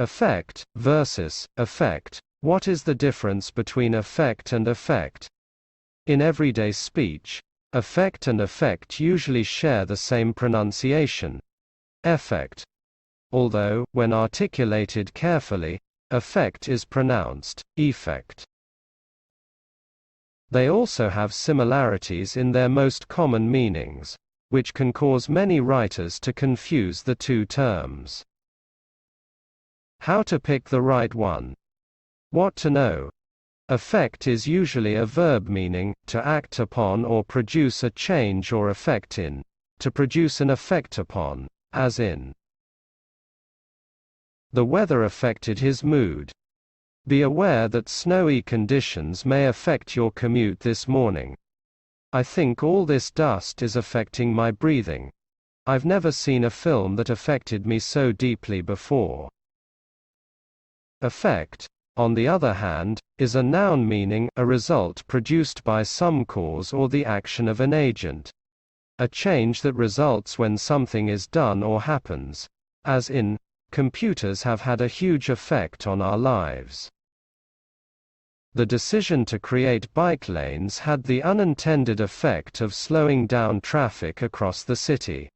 Effect versus effect. What is the difference between effect and effect? In everyday speech, effect and effect usually share the same pronunciation, effect. Although, when articulated carefully, effect is pronounced effect. They also have similarities in their most common meanings, which can cause many writers to confuse the two terms. How to pick the right one? What to know? Effect is usually a verb meaning to act upon or produce a change or effect in, to produce an effect upon, as in, the weather affected his mood. Be aware that snowy conditions may affect your commute this morning. I think all this dust is affecting my breathing. I've never seen a film that affected me so deeply before. Effect, on the other hand, is a noun meaning a result produced by some cause or the action of an agent. A change that results when something is done or happens, as in, computers have had a huge effect on our lives. The decision to create bike lanes had the unintended effect of slowing down traffic across the city.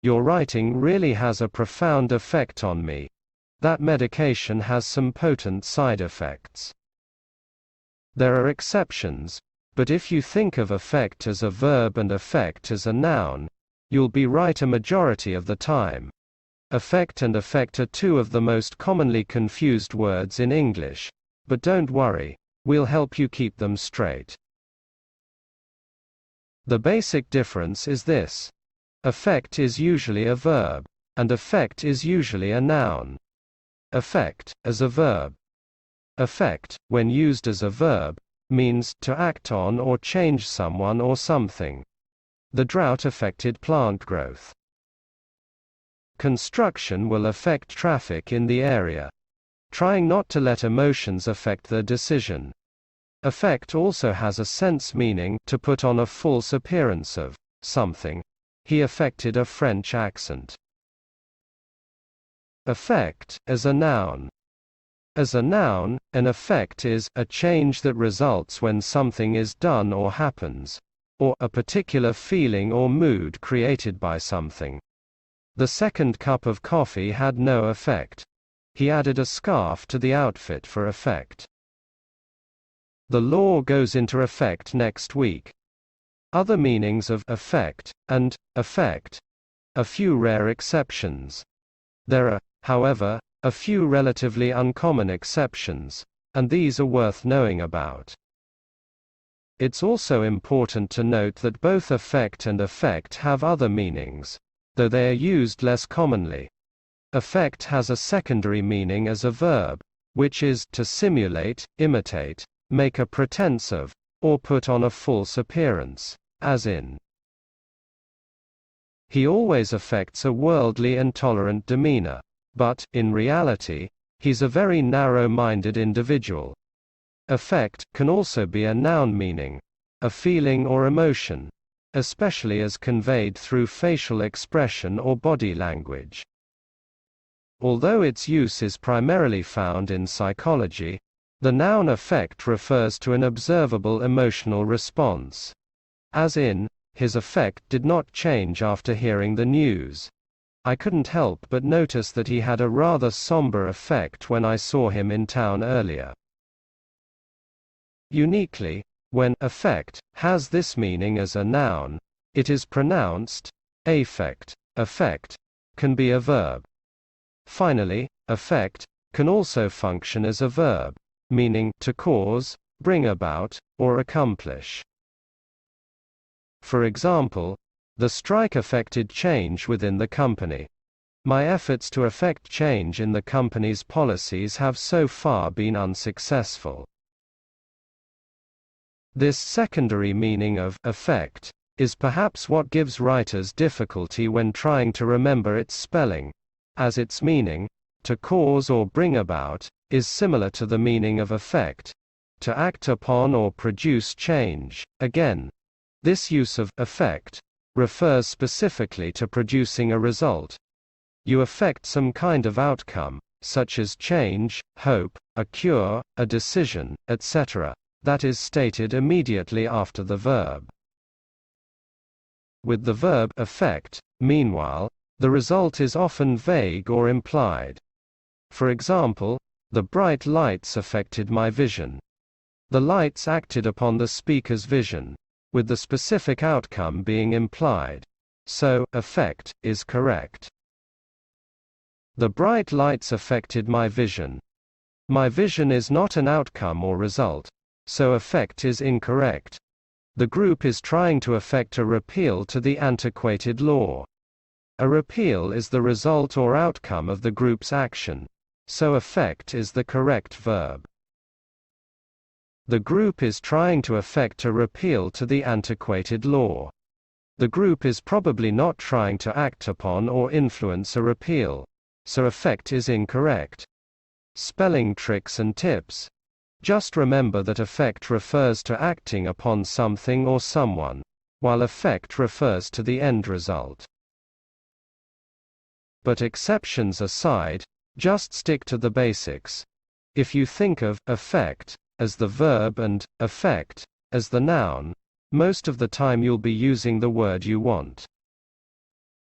Your writing really has a profound effect on me. That medication has some potent side effects. There are exceptions, but if you think of effect as a verb and effect as a noun, you'll be right a majority of the time. Effect and effect are two of the most commonly confused words in English, but don't worry, we'll help you keep them straight. The basic difference is this. Effect is usually a verb, and effect is usually a noun. Effect, as a verb. Effect, when used as a verb, means to act on or change someone or something. The drought affected plant growth. Construction will affect traffic in the area. Trying not to let emotions affect the decision. Effect also has a sense meaning to put on a false appearance of something. He affected a French accent. Effect, as a noun. As a noun, an effect is a change that results when something is done or happens, or a particular feeling or mood created by something. The second cup of coffee had no effect. He added a scarf to the outfit for effect. The law goes into effect next week. Other meanings of effect and effect. A few rare exceptions. There are, however, a few relatively uncommon exceptions, and these are worth knowing about. It's also important to note that both effect and effect have other meanings, though they are used less commonly. Effect has a secondary meaning as a verb, which is to simulate, imitate, make a pretense of, or put on a false appearance, as in, he always affects a worldly and tolerant demeanor, but, in reality, he's a very narrow-minded individual. Effect can also be a noun meaning a feeling or emotion, especially as conveyed through facial expression or body language. Although its use is primarily found in psychology, the noun effect refers to an observable emotional response. As in, his affect did not change after hearing the news. I couldn't help but notice that he had a rather somber effect when I saw him in town earlier. Uniquely, when effect has this meaning as a noun, it is pronounced affect. Effect can be a verb. Finally, effect can also function as a verb, meaning to cause, bring about, or accomplish. For example, the strike affected change within the company. My efforts to effect change in the company's policies have so far been unsuccessful. This secondary meaning of effect is perhaps what gives writers difficulty when trying to remember its spelling, as its meaning, to cause or bring about, is similar to the meaning of effect, to act upon or produce change. Again, this use of effect refers specifically to producing a result. You effect some kind of outcome, such as change, hope, a cure, a decision, etc., that is stated immediately after the verb. With the verb affect, meanwhile, the result is often vague or implied. For example, the bright lights affected my vision. The lights acted upon the speaker's vision, with the specific outcome being implied. So, affect is correct. The bright lights affected my vision. My vision is not an outcome or result, so affect is incorrect. The group is trying to effect a repeal to the antiquated law. A repeal is the result or outcome of the group's action, so affect is the correct verb. The group is trying to effect a repeal to the antiquated law. The group is probably not trying to act upon or influence a repeal, so affect is incorrect. Spelling tricks and tips. Just remember that affect refers to acting upon something or someone, while effect refers to the end result. But exceptions aside, just stick to the basics. If you think of affect as the verb and affect as the noun, most of the time you'll be using the word you want.